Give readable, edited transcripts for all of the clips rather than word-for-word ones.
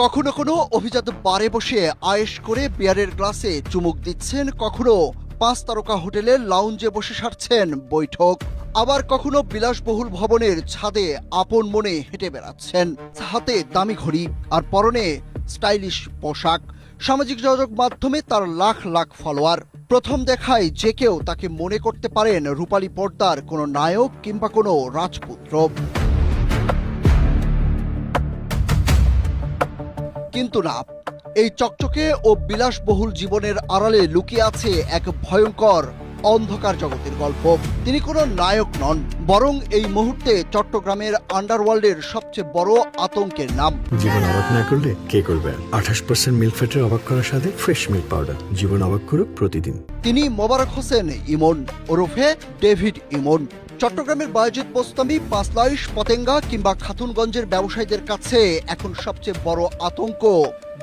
কখনো কোনো অভিজাত বারে বসে আয়েশ করে বিয়ারের গ্লাসে চুমুক দিচ্ছেন, কখনো 5 তারকা হোটেলের লাউঞ্জে বসে সারছেন বৈঠক, আবার কখনো বিলাসবহুল ভবনের ছাদে আপন মনে হেঁটে বেড়াচ্ছেন, হাতে দামি ঘড়ি আর পরনে স্টাইলিশ পোশাক। সামাজিক যোগাযোগ মাধ্যমে তার লাখ লাখ ফলোয়ার। প্রথম দেখায় যে কেউ তাকে মনে করতে পারেন রূপালী পর্দার কোনো নায়ক কিংবা কোনো রাজপুত্র। কিন্তু না, এই চকচকে ও বিলাসবহুল জীবনের আড়ালে লুকিয়ে আছে এক ভয়ঙ্কর অন্ধকার জগতের গল্প। তিনি কোনো নায়ক নন, বরং এই মুহূর্তে চট্টগ্রামের আন্ডারওয়ার্ল্ডের সবচেয়ে বড় আতঙ্কের নাম। জীবন অবাক না করলে কে করবে? 28% মিল্ক ফ্যাটের অবাক করার সাথে ফ্রেশ মিল্ক পাউডার। জীবন অবাক করুক প্রতিদিন। তিনি মোবারক হোসেন ইমন ওরফে ডেভিড ইমন। চট্টগ্রামের বায়েজিদ বোস্তামি, পাঁচলাইশ, পতেঙ্গা কিংবা খাতুনগঞ্জের ব্যবসায়ীদের কাছে এখন সবচেয়ে বড় আতঙ্ক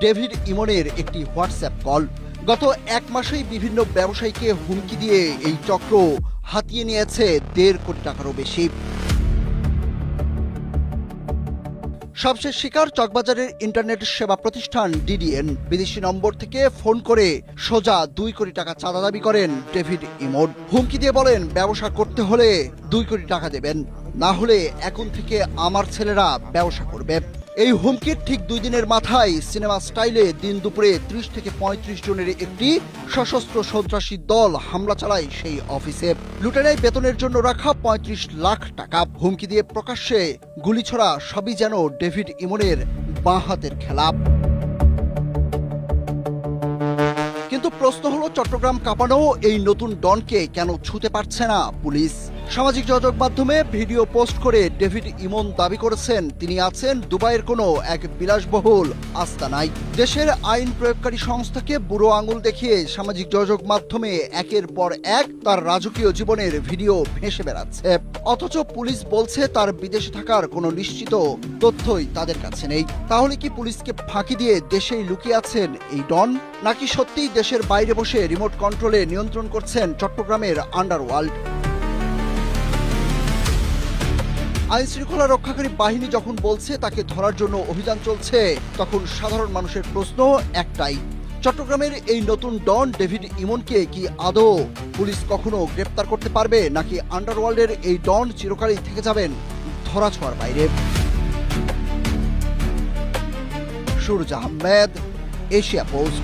ডেভিড ইমনের একটি হোয়াটসঅ্যাপ কল। গত 1 মাসেই বিভিন্ন ব্যবসায়ীকে হুমকি দিয়ে এই চক্র হাতিয়ে নিয়েছে 1.5 কোটি টাকারও বেশি। সবশেষ শিকার চকবাজারের ইন্টারনেট সেবা প্রতিষ্ঠান ডিডিএন। বিদেশি নম্বর থেকে ফোন করে সোজা 2 কোটি টাকা চাঁদা দাবি করেন ডেভিড ইমন। হুমকি দিয়ে বলেন, ব্যবসা করতে হলে 2 কোটি টাকা দেবেন, না হলে এখন থেকে আমার ছেলেরা ব্যবসা করবে। এই হুমকির ঠিক 2 দিনের মাথায় সিনেমা স্টাইলে দিন দুপুরে 30 থেকে 35 জনের একটি সশস্ত্র সন্ত্রাসী দল হামলা চালায় সেই অফিসে। লুটে নেয় বেতনের জন্য রাখা 35 লাখ টাকা। হুমকি দিয়ে প্রকাশ্যে গুলি ছোড়া সবই যেন ডেভিড ইমনের বাঁ হাতের খেলা। কিন্তু প্রশ্ন হলো, চট্টগ্রাম কাঁপানো এই নতুন ডনকে কেন ছুঁতে পারছে না পুলিশ? সামাজিক যোগাযোগ মাধ্যমে ভিডিও পোস্ট করে ডেভিড ইমন দাবি করেছেন তিনি আছেন দুবাইয়ের কোনো এক বিলাসবহুল আস্তানায়। দেশের আইন প্রয়োগকারী সংস্থাকে বুড়ো আঙুল দেখিয়ে সামাজিক যোগাযোগ মাধ্যমে একের পর এক তার রাজকীয় জীবনের ভিডিও ভেসে বেড়াচ্ছে। অথচ পুলিশ বলছে তার বিদেশে থাকার কোনো নিশ্চিত তথ্যই তাদের কাছে নেই। তাহলে কি পুলিশকে ফাঁকি দিয়ে দেশেই লুকিয়ে আছেন এই ডন, নাকি সত্যিই দেশের বাইরে বসে রিমোট কন্ট্রোলে নিয়ন্ত্রণ করছেন চট্টগ্রামের আন্ডারওয়ার্ল্ড? আইন শৃঙ্খলা রক্ষাকারী বাহিনী যখন বলছে তাকে ধরার জন্য অভিযান চলছে, তখন সাধারণ মানুষের প্রশ্ন একটাই, চট্টগ্রামের এই নতুন ডন ডেভিড ইমনকে কি আদৌ পুলিশ কখনো গ্রেপ্তার করতে পারবে, নাকি আন্ডারওয়ার্ল্ডের এই ডন চিরকালই থেকে যাবেন ধরাছোঁয়ার বাইরে? Suraj Ahmed, Asia post.